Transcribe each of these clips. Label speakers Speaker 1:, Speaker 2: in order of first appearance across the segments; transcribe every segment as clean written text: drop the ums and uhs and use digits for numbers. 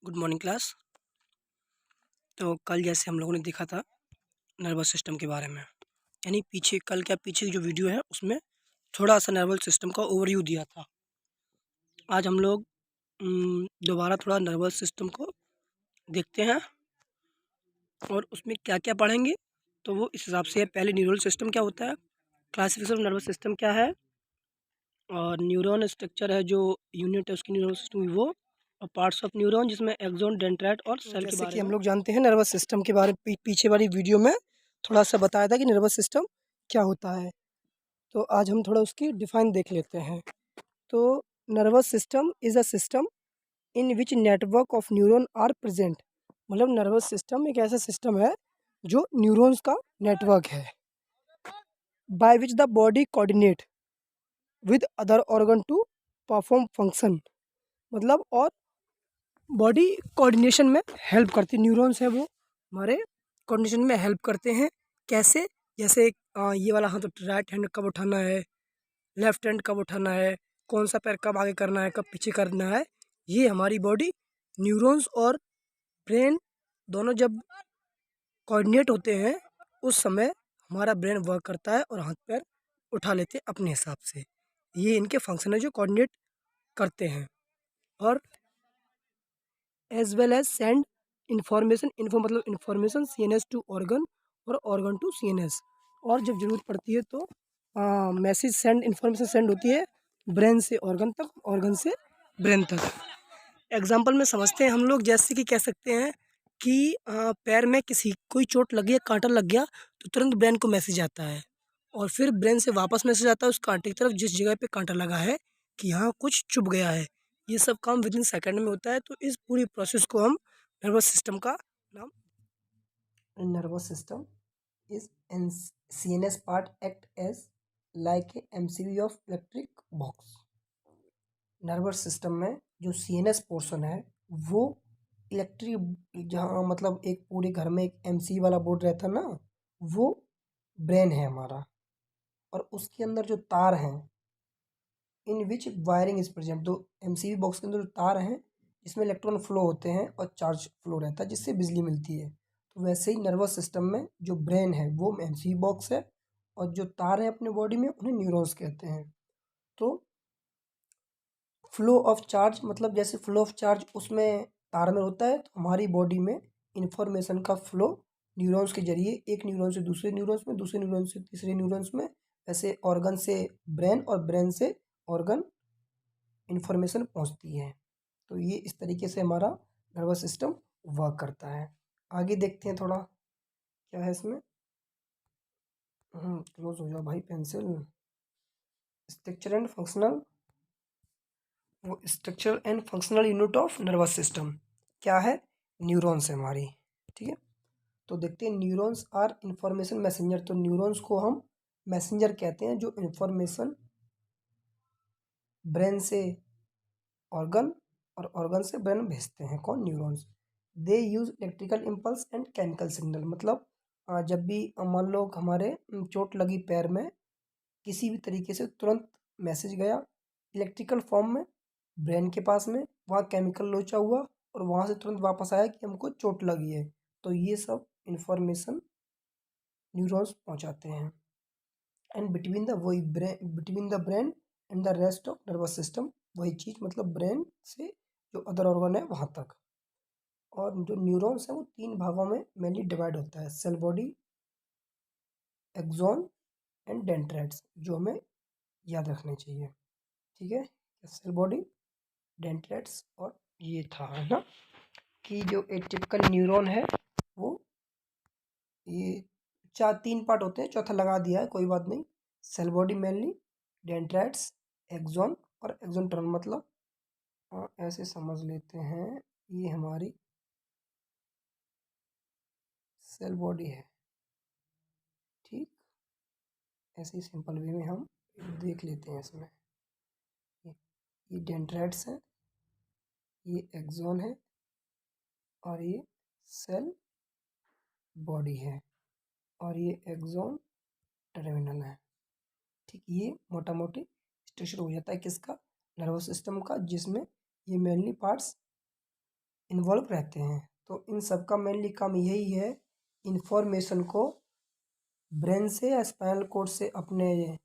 Speaker 1: Good morning class. तो कल जैसे हम लोगों ने देखा था नर्वस सिस्टम के बारे में, यानी पीछे की जो वीडियो है उसमें थोड़ा सा नर्वस सिस्टम का ओवरव्यू दिया था। आज हम लोग दोबारा थोड़ा नर्वस सिस्टम को देखते हैं और उसमें क्या क्या पढ़ेंगे तो वो इस हिसाब से। पहले न्यूरल सिस्टम क्या होता है, क्लासिफिकेशन ऑफ नर्वस सिस्टम क्या है, और न्यूरॉन स्ट्रक्चर है जो यूनिट है उसकी न्यूरल सिस्टम की वो, और पार्ट्स ऑफ न्यूरॉन जिसमें एक्सॉन, डेंड्राइट और सेल के बारे में। हम लोग जानते हैं नर्वस सिस्टम के बारे में पीछे वाली वीडियो में थोड़ा सा बताया था कि नर्वस सिस्टम क्या होता है। तो आज हम थोड़ा उसकी डिफाइन देख लेते हैं। तो nervous system is a system in which network of neuron are present. मतलब नर्वस सिस्टम एक ऐसा सिस्टम है जो न्यूरॉन्स का नेटवर्क है, by which the body coordinate with other organ to perform function. मतलब और बॉडी कोऑर्डिनेशन में हेल्प करती, न्यूरॉन्स है वो हमारे कोऑर्डिनेशन में हेल्प करते हैं। कैसे? जैसे ये वाला हाथ तो राइट हैंड कब उठाना है, लेफ्ट हैंड कब उठाना है, कौन सा पैर कब आगे करना है, कब पीछे करना है, ये हमारी बॉडी न्यूरॉन्स और ब्रेन दोनों जब कोऑर्डिनेट होते हैं उस समय हमारा ब्रेन वर्क करता है और हाथ पैर उठा लेते हैं अपने हिसाब से। ये इनके फंक्शन है जो कोऑर्डिनेट करते हैं। और as well as send information, info मतलब इंफॉर्मेशन सीएनएस टू ऑर्गन और ऑर्गन टू सीएनएस। और जब ज़रूरत पड़ती है तो मैसेज सेंड, इंफॉर्मेशन सेंड होती है ब्रेन से ऑर्गन तक, ऑर्गन से ब्रेन तक। एग्जाम्पल में समझते हैं हम लोग, जैसे कि कह सकते हैं कि पैर में किसी कोई चोट लगी है, कांटा लग गया, तो तुरंत ब्रेन को मैसेज आता है और फिर ब्रेन से वापस मैसेज आता है उस कांटे की तरफ जिस जगह पे कांटा लगा है कि यहाँ कुछ चुभ गया है। ये सब काम विद इन सेकेंड में होता है। तो इस पूरी प्रोसेस को हम नर्वस सिस्टम का नाम। Nervous system is an CNS part act as like a MCB of electric box. Nervous system में जो सीएनएस पोर्शन है वो इलेक्ट्रिक, जहाँ मतलब एक पूरे घर में एक एमसीबी वाला बोर्ड रहता है ना, वो ब्रेन है हमारा। और उसके अंदर जो तार हैं, इन विच वायरिंग इज प्रेजेंट, तो एमसीबी बॉक्स के अंदर जो तार हैं जिसमें इलेक्ट्रॉन फ्लो होते हैं और चार्ज फ्लो रहता है जिससे बिजली मिलती है। तो वैसे ही नर्वस सिस्टम में जो ब्रेन है वो एमसीबी बॉक्स है और जो तार हैं अपने बॉडी में उन्हें न्यूरॉन्स कहते हैं। तो फ्लो ऑफ चार्ज, मतलब जैसे फ्लो ऑफ चार्ज उसमें तार में होता है, तो हमारी बॉडी में इंफॉर्मेशन का फ्लो न्यूरॉन्स के जरिए एक न्यूरॉन से दूसरे न्यूरॉन्स में, दूसरे न्यूरॉन से तीसरे न्यूरॉन्स में, ऐसे ऑर्गन से ब्रेन और ब्रेन से ऑर्गन इंफॉर्मेशन पहुंचती है। तो ये इस तरीके से हमारा नर्वस सिस्टम वर्क करता है। आगे देखते हैं थोड़ा क्या है इसमें। क्लोज हो जाओ भाई पेंसिल। स्ट्रक्चर एंड फंक्शनल, वो structure and functional unit of nervous system क्या है? न्यूरॉन्स है हमारी। ठीक है, तो देखते हैं न्यूरॉन्स आर इंफॉर्मेशन मैसेंजर। तो न्यूरॉन्स को हम मैसेंजर कहते हैं जो इंफॉर्मेशन ब्रेन से ऑर्गन और ऑर्गन से ब्रेन भेजते हैं। कौन? Neurons. They use electrical impulse and chemical signal. मतलब जब भी मान लो हमारे चोट लगी पैर में, किसी भी तरीके से तुरंत मैसेज गया इलेक्ट्रिकल फॉर्म में ब्रेन के पास में, वहाँ केमिकल लोचा हुआ और वहाँ से तुरंत वापस आया कि हमको चोट लगी है। तो ये सब इंफॉर्मेशन न्यूरॉन्स पहुँचाते हैं। And between the brain and the rest of nervous system, वही चीज़ मतलब ब्रेन से जो अदर ऑर्गन है वहाँ तक। और जो न्यूरॉन्स है वो 3 भागों में मेनली डिवाइड होता है, cell body, axon and dendrites, जो हमें याद रखने चाहिए। ठीक है, सेल बॉडी, डेंड्राइट्स, और ये था है ना कि जो एक टिपिकल न्यूरॉन है वो ये 3 पार्ट होते हैं, चौथा लगा दिया है कोई बात नहीं। Cell body mainly, dendrites, axon और एक्सॉन टर्न, मतलब ऐसे समझ लेते हैं ये हमारी सेल बॉडी है। ठीक, ऐसे ही सिंपल वे में हम देख लेते हैं इसमें। ये डेंड्राइट्स है, ये एक्सॉन है और ये सेल बॉडी है और ये एक्सॉन टर्मिनल है। ठीक, ये मोटा मोटी स्ट्रक्चर हो जाता है किसका? नर्वस सिस्टम का, जिसमें ये मेनली पार्ट्स इन्वॉल्व रहते हैं। तो इन सब का मेनली काम यही है, इंफॉर्मेशन को ब्रेन से या स्पाइनल कॉर्ड से अपने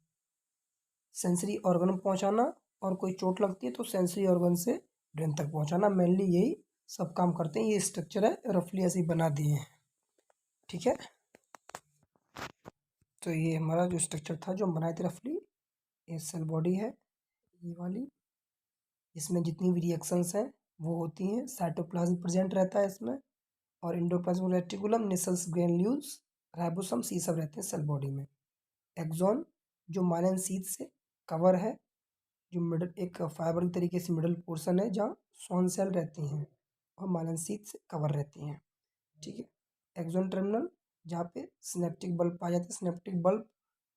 Speaker 1: सेंसरी ऑर्गन में पहुंचाना, और कोई चोट लगती है तो सेंसरी ऑर्गन से ब्रेन तक पहुंचाना। मेनली यही सब काम करते हैं। ये स्ट्रक्चर है, रफली ऐसे ही बना दिए हैं। ठीक है, तो ये हमारा जो स्ट्रक्चर था जो हम बनाए थे रफली, ये सेल बॉडी है ये वाली। इसमें जितनी भी रिएक्शंस हैं वो होती हैं। साइटोप्लाज्म प्रेजेंट रहता है इसमें, और endoplasmic reticulum, Nissl's, granules, ribosomes, ये सब रहते हैं सेल बॉडी में। एक्सॉन जो माइलिन शीथ से कवर है, जो मिडल एक फाइबर की तरीके से मिडल पोर्शन है जहाँ स्वॉन सेल रहती हैं और माइलिन शीथ से कवर रहती हैं। ठीक है, एक्सॉन टर्मिनल जहाँ पे सिनेप्टिक बल्ब पाए जाते हैं, सिनेप्टिक बल्ब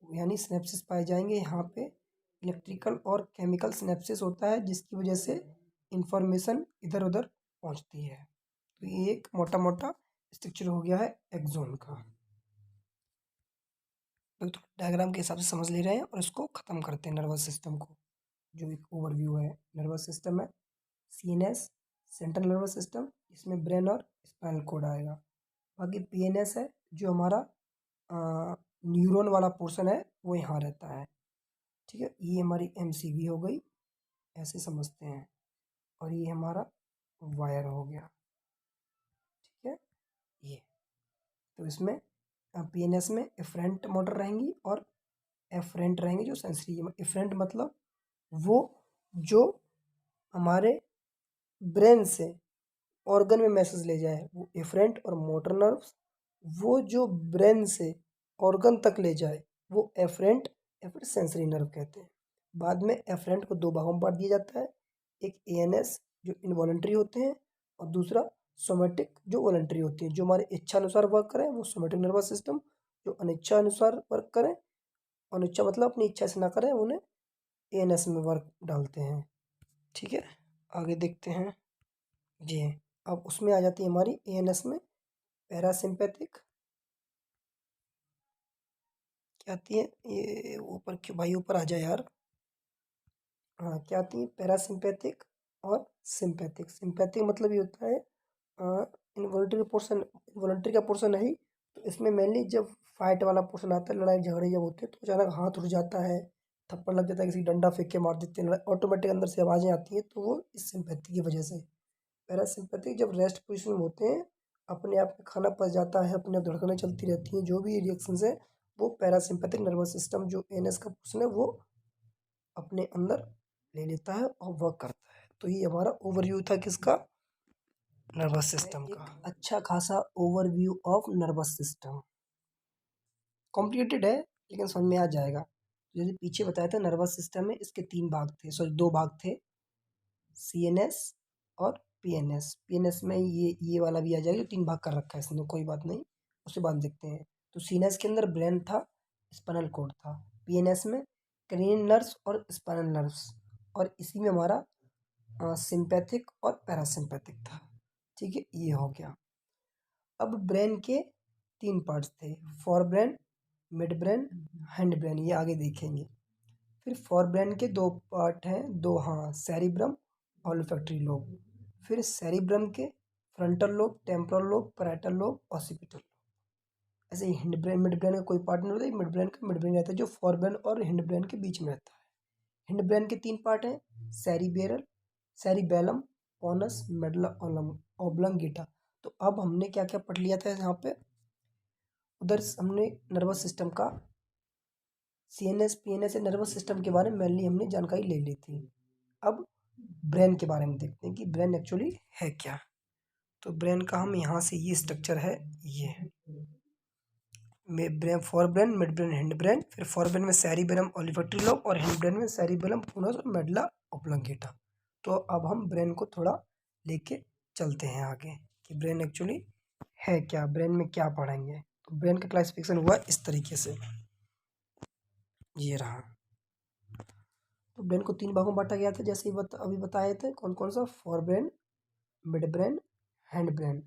Speaker 1: यानी सिनेप्सिस पाए जाएंगे। यहाँ पे इलेक्ट्रिकल और केमिकल सिनेप्सिस होता है जिसकी वजह से इंफॉर्मेशन इधर उधर पहुँचती है। तो ये एक मोटा मोटा स्ट्रक्चर हो गया है एक्सॉन का। तो डायग्राम के हिसाब से समझ ले रहे हैं और इसको ख़त्म करते हैं नर्वस सिस्टम को। जो एक ओवरव्यू है, नर्वस सिस्टम है सीएनएस, सेंट्रल नर्वस सिस्टम, इसमें ब्रेन और स्पाइनल कॉर्ड आएगा। बाकी पीएनएस है जो हमारा न्यूरॉन वाला पोर्शन है, वो यहाँ रहता है। ठीक है, ये हमारी एमसीवी हो गई, ऐसे समझते हैं। और ये हमारा वायर हो गया। ठीक है, ये तो इसमें पीएनएस में एफरेंट मोटर रहेंगी और एफरेंट रहेंगे जो सेंसरी। एफरेंट मतलब वो जो हमारे ब्रेन से ऑर्गन में मैसेज ले जाए, वो एफरेंट। और मोटर नर्व्स वो जो ब्रेन से ऑर्गन तक ले जाए, वो एफरेंट या फिर सेंसरी नर्व कहते हैं। बाद में एफरेंट को दो भागों में बांट दिया जाता है, एक एएनएस जो इनवॉलेंट्री होते हैं, और दूसरा सोमेटिक जो वॉलेंट्री होती है। जो हमारे इच्छा अनुसार वर्क करें वो सोमेटिक नर्वस सिस्टम, जो अनिच्छा अनुसार वर्क करें, अनिच्छा मतलब अपनी इच्छा से ना करें, उन्हें एएनएस में वर्क डालते हैं। ठीक है, आगे देखते हैं जी। अब उसमें आ जाती है हमारी एएनएस में पैरासिम्पैथिक। क्या आती है ये ऊपर क्यों भाई, ऊपर आ जाए यार। हाँ, क्या आती है पैरासिम्पैथिक और सिंपैथिक। सिंपैथिक मतलब ये होता है इनवॉलंटरी पोर्शन, इनवॉलंटरी का पोर्शन है ही। तो इसमें मेनली जब फाइट वाला पोर्शन आता है, लड़ाई झगड़े जब होते हैं तो अचानक हाथ उठ जाता है, थप्पड़ लग जाता है, किसी डंडा फेंक के मार देते हैं, ऑटोमेटिक अंदर से आवाज़ें आती हैं, तो वो इस सिंपैथी की वजह से। पैरासिम्पैथिक जब रेस्ट पोजिशन में होते हैं, अपने आप में खाना पच जाता है, अपने आप धड़कनें चलती रहती हैं, जो भी रिएक्शंस है वो पैरासिम्पैथिक नर्वस सिस्टम जो एएनएस का पोर्शन है वो अपने अंदर ले लेता है और वर्क करता है। तो ये हमारा ओवरव्यू था किसका, नर्वस सिस्टम का। अच्छा खासा overview of nervous system. Complicated है लेकिन समझ में आ जाएगा। जैसे पीछे बताया था नर्वस सिस्टम में इसके तीन भाग थे, सॉरी दो भाग थे, सीएनएस और पीएनएस। पीएनएस में ये वाला भी आ जाएगा, तीन भाग कर रखा है इसने, कोई बात नहीं, उसके बाद देखते हैं। तो सीएनएस के अंदर ब्रेन था, स्पाइनल कॉर्ड था। पीएनएस में क्रेनियल नर्व्स और स्पाइनल नर्व्स, और इसी में हमारा सिंपैथिक और पैरासिम्पैथिक था। ठीक है, ये हो गया। अब ब्रेन के तीन पार्ट्स थे, for brain, mid brain, hind brain, ये आगे देखेंगे। फिर फॉर ब्रेन के दो पार्ट हैं, दो, हाँ, सेरिब्रम, ऑल्फैक्टरी लोब। फिर सेरिब्रम के frontal lobe, temporal lobe, parietal lobe, occipital. ऐसे ही हिंड ब्रेन, मिड ब्रेन का कोई पार्ट नहीं होता, मिड ब्रेन का मिड ब्रेन रहता है जो फॉर ब्रेन और हिंड ब्रेन के बीच में रहता है। हिंड ब्रेन के तीन पार्ट हैं, सेरिबेरल, सेरिबेलम, पोनस, मेडुला ओब्लंगेटा। तो अब हमने क्या क्या पढ़ लिया था यहाँ पे, उधर हमने नर्वस सिस्टम का सीएनएस पीएनएस नर्वस सिस्टम के बारे में मेनली हमने जानकारी ले ली थी। अब ब्रेन के बारे में देखते हैं कि ब्रेन एक्चुअली है क्या। तो ब्रेन का हम यहाँ से ये स्ट्रक्चर है, ये brain, for brain, mid brain, hind brain. फिर फॉर ब्रेन में सेरिबेलम ओलिफैक्टरी लोब, और हिंड ब्रेन में सेरिबेलम पोनस और मेडुला ओब्लंगेटा। तो अब हम ब्रेन को थोड़ा लेके चलते हैं आगे कि ब्रेन एक्चुअली है क्या, ब्रेन में क्या पढ़ेंगे। तो ब्रेन का क्लासिफिकेशन हुआ इस तरीके से, ये रहा। तो ब्रेन को तीन भागों में बांटा गया था, जैसे ही अभी बताए थे। कौन कौन सा, for brain, mid brain, hind brain.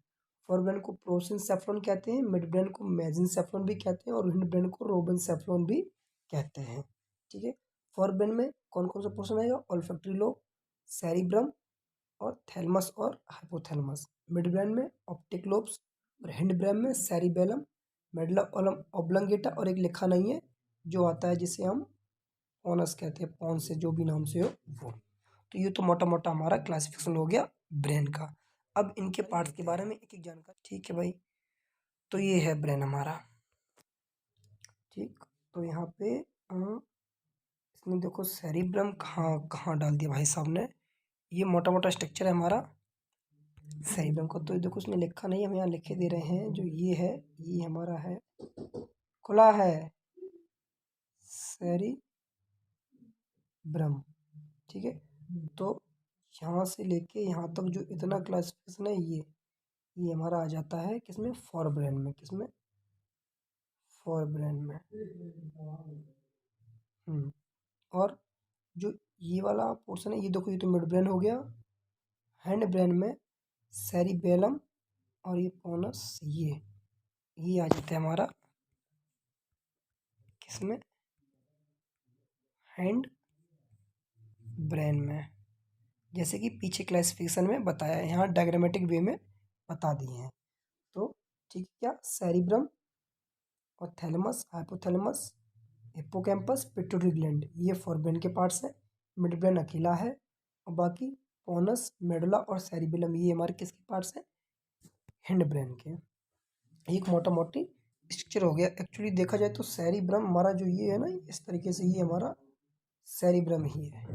Speaker 1: For brain को प्रोसिनसेफ्लॉन कहते हैं, मिड ब्रेन को मेजिनसेफ्लॉन भी कहते हैं, और हिंड ब्रेन को रोबेनसेफ्लॉन भी कहते हैं। ठीक है, फॉर ब्रेन में कौन कौन सा पोर्शन आएगा, ऑल्फैक्टरी लोब, सेरिब्रम, और थैलमस और हाइपोथैलमस। मिड ब्रेन में ऑप्टिक लोब्स और हिंड ब्रेन में सेरिबेलम, मेडुला ऑब्लंगेटा और एक लिखा नहीं है जो आता है जिसे हम पोनस कहते हैं, पॉन से जो भी नाम से हो वो। तो ये तो मोटा मोटा हमारा क्लासिफिकेशन हो गया ब्रेन का। अब इनके पार्ट्स के बारे में एक एक जानकारी। ठीक है भाई, तो ये है ब्रेन हमारा। ठीक, तो यहाँ पे इसने देखो सेरिब्रम कहाँ कहाँ डाल दिया भाई साहब ने। ये मोटा मोटा स्ट्रक्चर है हमारा सेरिब्रम का। तो देखो उसने लिखा नहीं, हम यहाँ लिखे दे रहे हैं। जो ये है ये हमारा है, खुला है सेरिब्रम। ठीक है, तो यहाँ से लेके यहाँ तक जो इतना क्लासिफिकेशन है ये हमारा आ जाता है किसमें, फॉर ब्रेन में। किसमें, फॉर ब्रेन में। और जो ये वाला पोर्शन है ये देखो, ये तो मिड ब्रेन हो गया। हैंड ब्रेन में सेरिबेलम और ये पोनस, ये आ जाता है हमारा किसमें, हैंड ब्रेन में। जैसे कि पीछे क्लासिफिकेशन में बताया है, यहाँ डायग्रामेटिक वे में बता दिए हैं। तो ठीक है, क्या सेरिब्रम और thalamus, hypothalamus, hippocampus, pituitary gland, ये फोरब्रेन के पार्ट्स हैं। मिड ब्रेन अकेला है और बाकी पोनस, मेडुला और सेरिबेलम ये हमारे किसके पार्ट्स हैं, हिंड ब्रेन के। एक मोटा मोटी स्ट्रक्चर हो गया। एक्चुअली देखा जाए तो सेरिब्रम हमारा जो ये है ना, इस तरीके से ये हमारा सेरिब्रम ही है।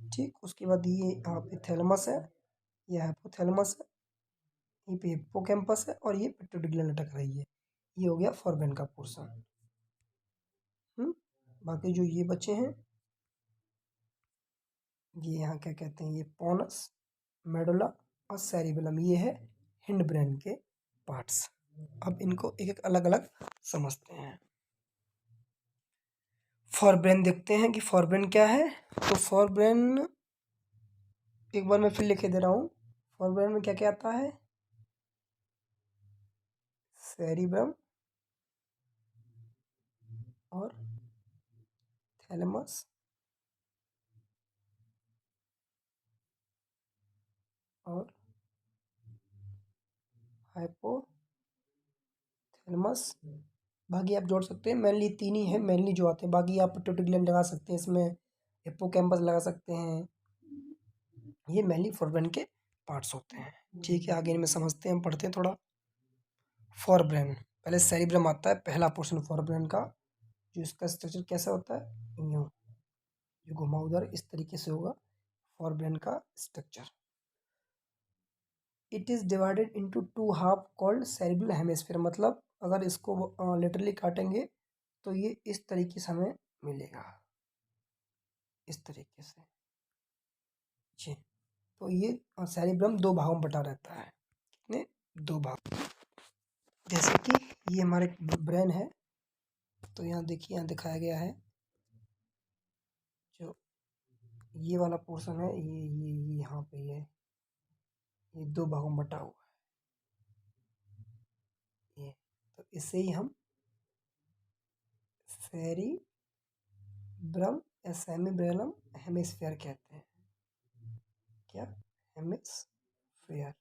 Speaker 1: ठीक, उसके बाद ये यहाँ पे थैलेमस है, ये हाइपोथैलेमस है, ये पे हिप्पोकैम्पस है और ये पिट्यूटरी ग्लैंड लटक रही है। ये हो गया फोरब्रेन का पोर्शन। बाकी जो ये बचे हैं ये यहाँ क्या कहते हैं, ये पोनस, मेडुला और सेरिबेलम, ये है हिंड ब्रेन के पार्ट्स। अब इनको एक एक अलग अलग समझते हैं। फॉरब्रेन देखते हैं कि फॉरब्रेन क्या है। तो फॉरब्रेन एक बार मैं फिर लिखे दे रहा हूँ। फॉरब्रेन में क्या क्या आता है, सेरिब्रम और थैलेमस और हाइपोथैलेमस। बाकी आप जोड़ सकते हैं, मेनली तीन ही है मेनली जो आते हैं। बाकी आप पिट्यूटरी ग्लैंड लगा सकते हैं इसमें, हिप्पोकैम्पस लगा सकते हैं। ये मेनली फॉरब्रेन के पार्ट्स होते हैं। ठीक है, आगे इनमें समझते हैं, हम पढ़ते हैं थोड़ा। फॉरब्रेन, पहले सेरिब्रम आता है, पहला पोर्शन फॉरब्रेन का। जो इसका स्ट्रक्चर कैसा होता है, यूँ जो घुमावदार इस तरीके से होगा फॉरब्रेन का structure. It is divided into two half called cerebral hemisphere. मतलब अगर इसको लिटरली काटेंगे तो ये इस तरीके से हमें मिलेगा, इस तरीके से। जी, तो ये सेरिब्रम दो भागों में बटा रहता है। कितने, दो भाग। जैसे कि ये हमारे ब्रेन है, तो यहाँ देखिए, यहाँ दिखाया गया है जो ये वाला पोर्शन है, ये यहाँ पे ये दो भागों में बटा हुआ है ये। तो इसे ही हम सेरिब्रम या सेमिब्रेलम हेमिस्फीयर कहते हैं। क्या, हेमिस्फीयर।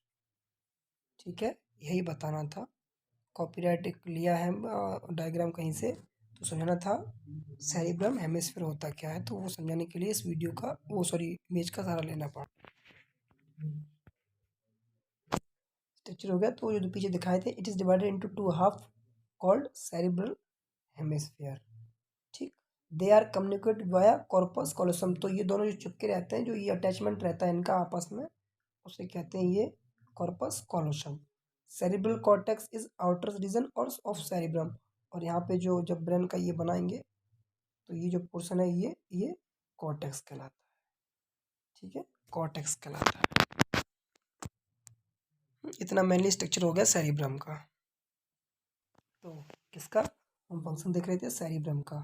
Speaker 1: ठीक है, यही बताना था। कॉपीराइट लिया है डायग्राम कहीं से, तो समझाना था सेरिब्रम हेमिस्फीयर होता क्या है, तो वो समझाने के लिए इस वीडियो का वो सॉरी इमेज का सहारा लेना पड़ा। स्ट्रक्चर हो गया। तो जो पीछे दिखाए थे, it is divided into two half called cerebral hemisphere. ठीक, they are communicate via corpus callosum. तो ये दोनों जो चिपके रहते हैं, जो ये अटैचमेंट रहता है इनका आपस में, उसे कहते हैं ये corpus callosum. Cerebral cortex is outer region और ऑफ सेरिब्रम। और यहाँ पे जो जब ब्रेन का ये बनाएंगे तो ये जो पोर्शन है ये कॉर्टेक्स कहलाता है। ठीक है, कॉर्टेक्स कहलाता है। इतना मेनली स्ट्रक्चर हो गया सेरिब्रम का। तो किसका हम फंक्शन देख रहे थे, सेरिब्रम का,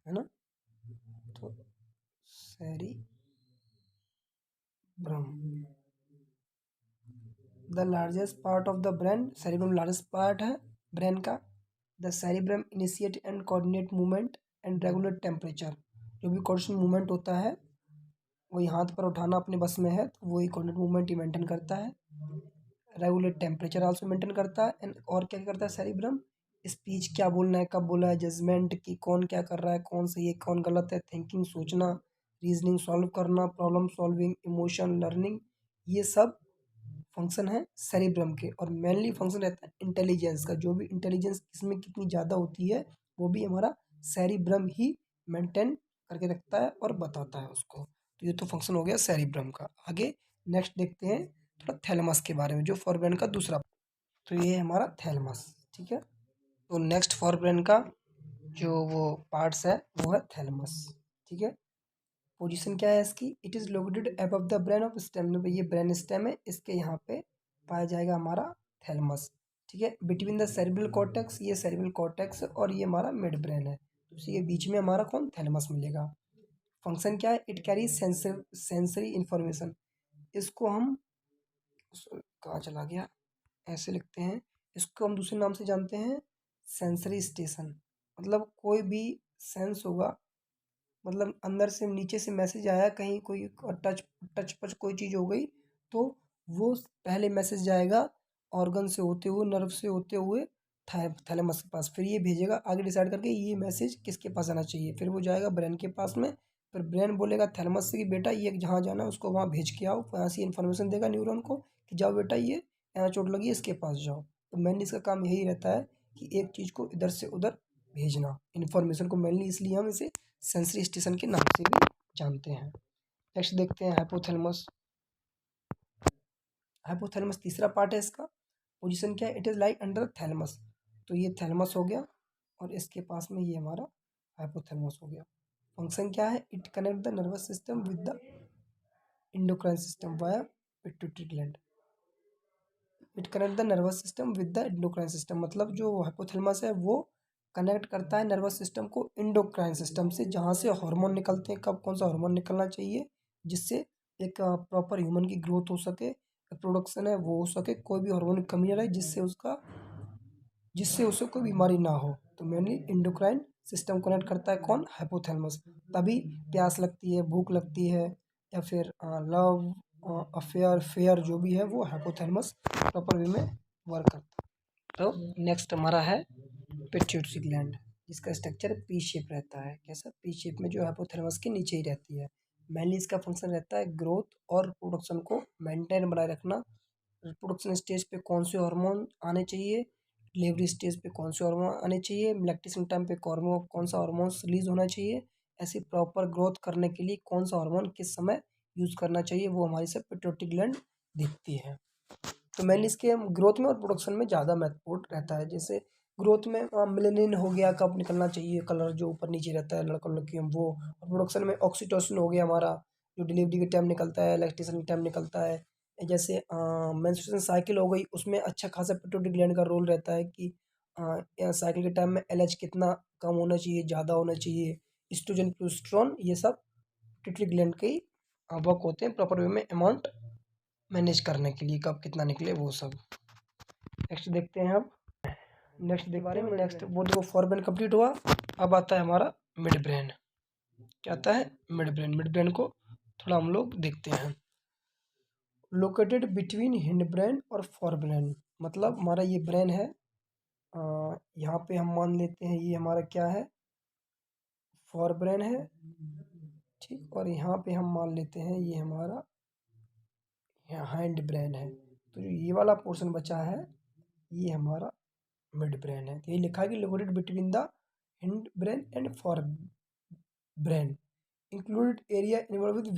Speaker 1: है ना। तो cerebrum the largest part of the brain. Cerebrum largest part है ब्रेन का। The cerebrum initiate and coordinate movement and regulate temperature. जो भी कोऑर्डिनेशन मूवमेंट होता है वही हाथ पर उठाना अपने बस में है तो वही कोऑर्डिनेट मूवमेंट ही मेंटेन करता है। रेगुलेट टेम्परेचर आल्सो मेंटेन करता है। एंड और क्या करता है सेरिब्रम, स्पीच क्या बोलना है कब बोला है, जजमेंट कि कौन क्या कर रहा है, कौन सही है कौन गलत है, थिंकिंग सोचना, रीजनिंग सॉल्व करना, प्रॉब्लम सॉल्विंग, इमोशन लर्निंग, ये सब फंक्शन है सेरिब्रम के। और मेनली फंक्शन रहता है इंटेलिजेंस का, जो भी इंटेलिजेंस किसमें कितनी ज़्यादा होती है वो भी हमारा सेरिब्रम ही मेंटेन करके रखता है और बताता है उसको। तो ये तो फंक्शन हो गया सेरिब्रम का। आगे नेक्स्ट देखते हैं थोड़ा थैलेमस के बारे में, जो फोरब्रेन का दूसरा। तो ये हमारा थैलेमस, ठीक है। तो नेक्स्ट फोरब्रेन का जो वो पार्ट्स है वो है थैलेमस, ठीक है। पोजीशन क्या है इसकी, it is located above the brain of stem, ये ब्रेन स्टेम है, इसके यहाँ पे पाया जाएगा हमारा थैलेमस, ठीक है। बिटवीन द सेरिब्रल कॉर्टेक्स, ये सेरिब्रल कॉर्टेक्स और ये हमारा मिड ब्रेन है, तो इसी के बीच में हमारा कौन थैलेमस मिलेगा। फंक्शन क्या है, इट कैरी सेंसरी इंफॉर्मेशन, इसको हम कहाँ चला गया, ऐसे लिखते हैं, इसको हम दूसरे नाम से जानते हैं सेंसरी स्टेशन। मतलब कोई भी सेंस होगा, मतलब अंदर से नीचे से मैसेज आया कहीं, कोई टच टच पच कोई चीज़ हो गई तो वो पहले मैसेज जाएगा ऑर्गन से होते हुए, नर्व से होते हुए थैलेमस के पास, फिर ये भेजेगा आगे डिसाइड करके ये मैसेज किसके पास आना चाहिए, फिर वो जाएगा ब्रेन के पास में, फिर ब्रेन बोलेगा थैलेमस से कि बेटा ये जहाँ जाना है उसको वहाँ भेज के आओ, वहाँ से इन्फॉर्मेशन देगा न्यूरॉन को कि जाओ बेटा ये यहाँ चोट लगी है इसके पास जाओ। तो मेनली इसका काम यही रहता है कि एक चीज़ को इधर से उधर भेजना इन्फॉर्मेशन को, मेनली इसलिए हम इसे सेंसरी स्टेशन के नाम से भी जानते हैं। नेक्स्ट देखते हैं हाइपोथैलेमस। हाइपोथैलेमस तीसरा पार्ट है इसका। पोजीशन क्या है, it is like under thalamus, तो ये थैलेमस हो गया और इसके पास में ये हमारा हाइपोथैलेमस हो गया। फंक्शन क्या है, it connect the nervous system with the endocrine system via pituitary gland. It connect the nervous system with the endocrine system, मतलब जो हाइपोथैलेमस है वो कनेक्ट करता है नर्वस सिस्टम को इंडोक्राइन सिस्टम से, जहाँ से हार्मोन निकलते हैं, कब कौन सा हार्मोन निकलना चाहिए जिससे एक प्रॉपर ह्यूमन की ग्रोथ हो सके, प्रोडक्शन है वो हो सके, कोई भी हार्मोन की कमी ना रहे जिससे उसे कोई बीमारी ना हो। तो मेनली इंडोक्राइन सिस्टम कनेक्ट करता है कौन, हाइपोथैलेमस। तभी प्यास लगती है, भूख लगती है, या फिर लव अफेयर फेयर जो भी है वो हाइपोथैलेमस प्रॉपर वे में वर्क करता है। तो नेक्स्ट हमारा है पिट्यूटरी ग्लैंड, जिसका स्ट्रक्चर पी शेप रहता है। कैसा, पी शेप में, जो हाइपोथैलेमस के नीचे ही रहती है। मेनली इसका फंक्शन रहता है ग्रोथ और प्रोडक्शन को मेंटेन बनाए रखना। रिप्रोडक्शन स्टेज पे कौन से हार्मोन आने चाहिए, डिलीवरी स्टेज पे कौन से हार्मोन आने चाहिए, लैक्टेशन टाइम पे कौन सा हार्मोन रिलीज होना चाहिए, ऐसी प्रॉपर ग्रोथ करने के लिए कौन सा हार्मोन किस समय यूज़ करना चाहिए, वो हमारी सब पिट्यूटरी ग्लैंड देखती है। तो मेनली इसके ग्रोथ में और प्रोडक्शन में ज़्यादा महत्वपूर्ण रहता है। जैसे ग्रोथ में मेलेनिन हो गया, कब निकलना चाहिए कलर जो ऊपर नीचे रहता है लड़का लड़की में वो, और प्रोडक्शन में ऑक्सीटोसिन हो गया हमारा, जो डिलीवरी के टाइम निकलता है, लैक्टेशन के टाइम निकलता है। जैसे मेंस्ट्रुएशन साइकिल हो गई, उसमें अच्छा खासा पिट्यूटरी ग्लैंड का रोल रहता है कि साइकिल के टाइम में एलएच कितना कम होना चाहिए, ज़्यादा होना चाहिए, ईस्ट्रोजन प्रोजेस्टेरोन, ये सब पिट्यूटरी ग्लैंड के ही वर्क होते हैं प्रॉपर वे में अमाउंट मैनेज करने के लिए, कब कितना निकले वो सब। नेक्स्ट देखते हैं अब, नेक्स्ट देखते हैं नेक्स्ट, वो देखो फॉरब्रेन कंप्लीट हुआ। अब आता है हमारा मिड ब्रेन। क्या आता है, मिड ब्रेन। मिड ब्रेन को थोड़ा हम लोग देखते हैं। लोकेटेड बिटवीन हिंड ब्रेन और फॉर ब्रेन, मतलब हमारा ये ब्रेन है, यहाँ पे हम मान लेते हैं ये हमारा क्या है, फॉर ब्रेन है, ठीक। और यहाँ पे हम मान लेते हैं ये हमारा हैंड ब्रेन है। तो जो ये वाला पोर्शन बचा है ये हमारा मिड ब्रेन है। तो ये लिखा है कि located between the hind brain and for brain, included area involve with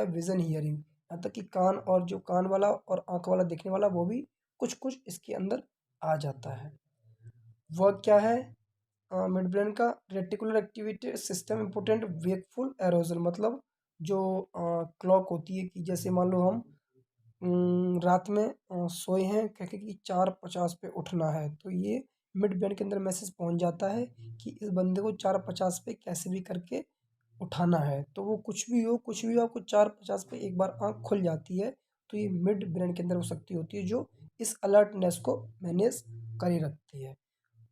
Speaker 1: vision hearing, यहाँ तक कि कान, और जो कान वाला और आंख वाला देखने वाला वो भी कुछ कुछ इसके अंदर आ जाता है। वर्क क्या है मिड ब्रेन का, reticular activity system important wakeful aerogel, मतलब जो क्लॉक होती है कि जैसे मान लो हम रात में सोए हैं कह के कि 4:50 पे उठना है, तो ये मिड ब्रेन के अंदर मैसेज पहुंच जाता है कि इस बंदे को 4:50 पे कैसे भी करके उठाना है। तो वो कुछ भी हो, आपको 4:50 पे एक बार आँख खुल जाती है। तो ये मिड ब्रेन के अंदर वो शक्ति होती है जो इस अलर्टनेस को मैनेज करे रखती है।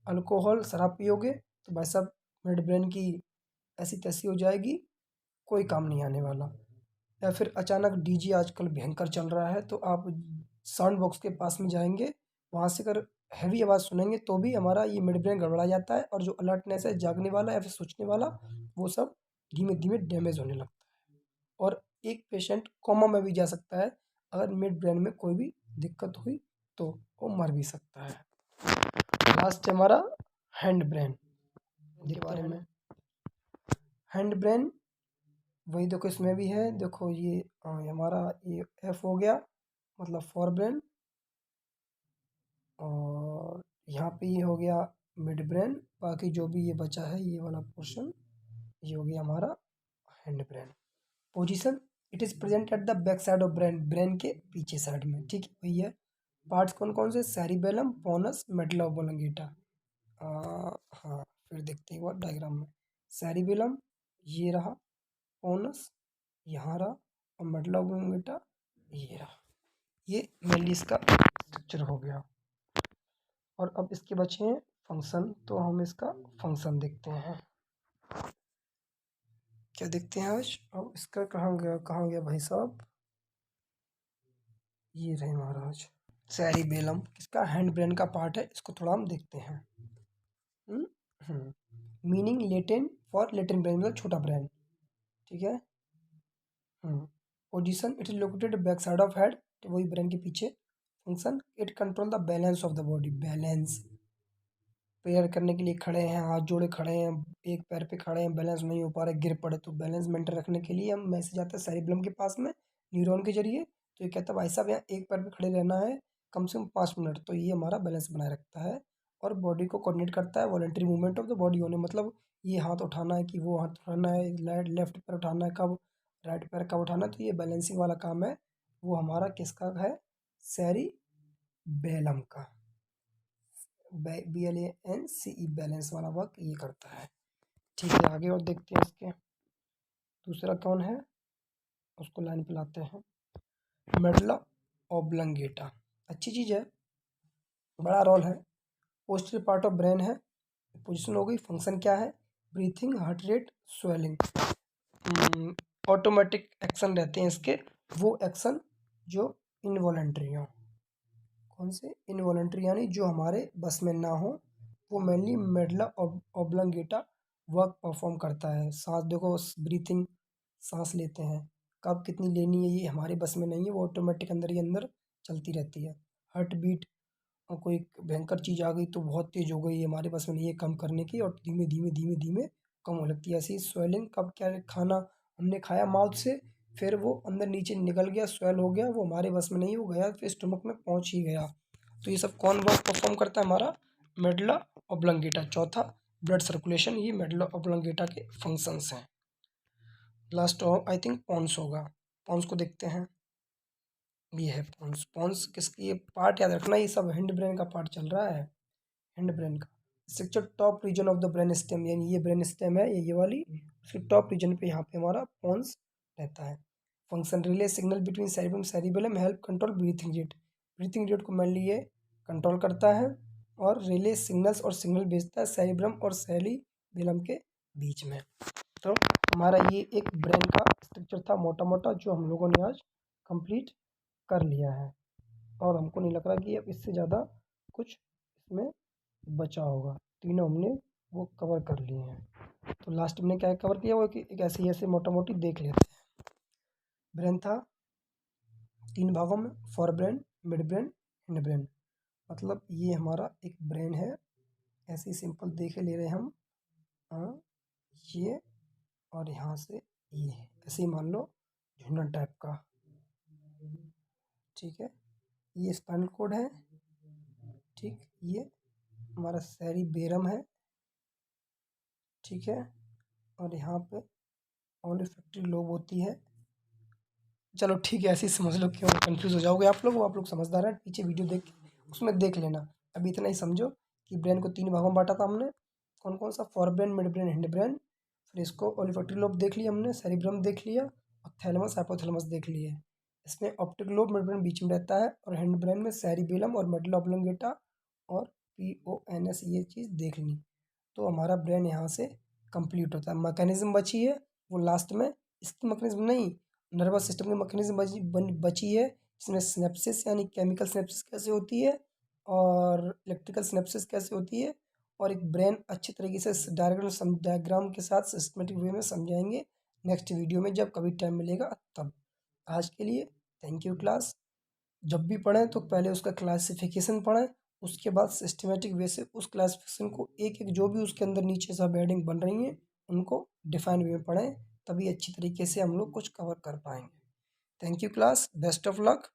Speaker 1: अल्कोहल शराब पियोगे तो भाई साहब मिड ब्रेन की ऐसी तैसी हो जाएगी, कोई काम नहीं आने वाला। या फिर अचानक डीजे आजकल भयंकर चल रहा है तो आप साउंड बॉक्स के पास में जाएंगे, वहाँ से अगर हैवी आवाज़ सुनेंगे तो भी हमारा ये मिड ब्रेन गड़बड़ा जाता है और जो अलर्टनेस है जागने वाला या फिर सोचने वाला वो सब धीमे धीमे डैमेज होने लगता है और एक पेशेंट कोमा में भी जा सकता है अगर मिड ब्रेन में कोई भी दिक्कत हुई तो वो मर भी सकता है। लास्ट है हमारा हैंड ब्रेन के बारे में। हैंड ब्रेन वही देखो इसमें भी है, देखो ये हमारा ये एफ हो गया मतलब फॉर ब्रेन, और यहाँ पे ये हो गया मिड ब्रेन, बाकी जो भी ये बचा है ये वाला पोर्शन ये हो गया हमारा hind brain. Position it is present at the back side of brain, brain के पीछे साइड में, ठीक है वही है। पार्ट्स कौन कौन से, सेरिबेलम, पोनस, मेडुला ओब्लोंगेटा। हाँ फिर देखते हैं एक बार डायग्राम में। सेरिबेलम ये रहा, पोनस यहाँ रहा और मेडुला ओब्लोंगेटा ये रहा। ये मेनली इसका स्ट्रक्चर हो गया। और अब इसके बचे हैं फंक्शन, तो हम इसका फंक्शन देखते हैं। क्या देखते हैं आज, अब इसका कहाँ गया भाई साहब, ये रहे महाराज सेरिबेलम, किसका, हैंड ब्रेन का पार्ट है, इसको थोड़ा हम देखते हैं। Meaning latent for latent brain मतलब छोटा ब्रेन, ठीक है। Position it is located back side of head, तो वही ब्रेन के पीछे। Function it control the balance of the body, balance prayer करने के लिए खड़े हैं, हाथ जोड़े खड़े हैं, एक पैर पे खड़े हैं, बैलेंस नहीं हो पा रहे, गिर पड़े, तो बैलेंस मेंटेन रखने के लिए हम मैसेज आता है सेरिब्रम के पास में न्यूरॉन के जरिए, तो ये कहता है भाई साहब यहाँ एक पैर पे खड़े रहना है कम से कम 5 मिनट, तो ये हमारा बैलेंस बनाए रखता है और बॉडी को कोऑर्डिनेट करता है, voluntary movement of the body होने, मतलब ये हाथ उठाना है कि वो हाथ उठाना है, लेफ्ट पैर उठाना है कब, राइट पैर कब उठाना है, तो ये बैलेंसिंग वाला काम है वो हमारा किसका है, सेरिबेलम का, BALANCE बैलेंस वाला वर्क ये करता है। ठीक है आगे और देखते हैं इसके दूसरा कौन है, उसको लाइन पे लाते हैं। मेडुला ओब्लोंगेटा अच्छी चीज़ है, बड़ा रोल है, पोस्टीरियर पार्ट ऑफ ब्रेन है। पोजीशन हो गई, फंक्शन क्या है, breathing, heart rate, swelling, automatic action रहते हैं इसके, वो एक्शन जो इनवॉलेंट्री हो, कौन से, इनवॉलेंट्री यानी जो हमारे बस में ना हो, वो mainly medulla oblongata work perform करता है। सांस देखो, ब्रीथिंग सांस लेते हैं, कब कितनी लेनी है ये हमारे बस में नहीं है, वो ऑटोमेटिक अंदर ही अंदर चलती रहती है। हार्ट बीट, और कोई भयंकर चीज़ आ गई तो बहुत तेज़ हो गई, हमारे बस में नहीं है कम करने की, और धीमे धीमे धीमे धीमे कम हो लगती है। ऐसी स्वेलिंग, कब क्या खाना हमने खाया माउथ से, फिर वो अंदर नीचे निकल गया, स्वेल हो गया, वो हमारे बस में नहीं हो गया, फिर स्टमक में पहुंच ही गया, तो ये सब कौन वर्क परफॉर्म करता है, हमारा मेडुला ओब्लोंगेटा। चौथा ब्लड सर्कुलेशन, ये मेडुला ओब्लोंगेटा के फंक्शंस हैं। लास्ट आई थिंक पॉन्स होगा, पॉन्स को देखते हैं। ये है पॉन्स, पॉन्स किसकी, ये पार्ट याद रखना, ये सब हैंड ब्रेन का पार्ट चल रहा है, हैंड ब्रेन का structure, top region of the brain stem, यानी ये ब्रेन स्टेम है ये वाली, उसके टॉप रीजन पे यहाँ पे हमारा पॉन्स रहता है। Function relay signal between cerebrum cerebellum, help control breathing rate, breathing rate को मेनली ये कंट्रोल करता है और रिले सिग्नल्स और सिग्नल भेजता है सेरिब्रम और सेरिबेलम के बीच में। तो हमारा ये एक ब्रेन का स्ट्रक्चर था मोटा मोटा, जो हम लोगों ने आज कंप्लीट कर लिया है, और हमको नहीं लग रहा कि अब इससे ज़्यादा कुछ इसमें बचा होगा, तीनों हमने वो कवर कर लिए हैं। तो लास्ट में क्या कवर किया, वो कि एक ऐसे मोटा मोटी देख लेते हैं। ब्रेन था 3 भागों में, for brain, mid brain, hind brain, मतलब ये हमारा एक ब्रेन है, ऐसे ही सिंपल देखे ले रहे हैं हम, हाँ ये, और यहाँ से ये ऐसे ही मान लो झुंडन टाइप का, ठीक है, ये स्पाइनल कोड है, ठीक, ये हमारा सेरिबेरम है, ठीक है, और यहाँ पे ओलिफैक्टरी लोब होती है। चलो ठीक है, ऐसे ही समझ लो, क्यों कंफ्यूज हो जाओगे आप लोग, वो आप लोग समझदार हैं, पीछे वीडियो देख के उसमें देख लेना। अभी इतना ही समझो कि ब्रेन को 3 भागों में बांटा था हमने, कौन कौन सा, for brain, mid brain, hind brain, फिर इसको ओलिफैक्टरी लोब देख लिया हमने, सेरिब्रम देख लिया, और थैलेमस हाइपोथैलेमस देख लिए। इसमें ऑप्टिक लोब मिड ब्रेन बीच में रहता है, और हैंड ब्रेन में सेरिबेलम और मेडुला ऑब्लोंगेटा और PONS, ये चीज़ देख ली, तो हमारा ब्रेन यहाँ से कंप्लीट होता है। मैकेनिज्म बची है वो लास्ट में, इसकी मैकेनिज्म नहीं, नर्वस सिस्टम की मैकेनिज्म बची है, इसमें सिनेप्सिस यानी केमिकल सिनेप्सिस कैसे होती है और इलेक्ट्रिकल सिनेप्सिस कैसे होती है, और एक ब्रेन अच्छी तरीके से डायग्राम के साथ सिस्टमेटिक वे में समझाएंगे नेक्स्ट वीडियो में जब कभी टाइम मिलेगा तब। आज के लिए थैंक यू क्लास। जब भी पढ़ें तो पहले उसका क्लासिफिकेशन पढ़ें, उसके बाद सिस्टमेटिक वे से उस क्लासिफिकेशन को एक एक जो भी उसके अंदर नीचे सब हेडिंग बन रही हैं उनको डिफाइन वे में पढ़ें, तभी अच्छी तरीके से हम लोग कुछ कवर कर पाएंगे। Thank you class, best of luck.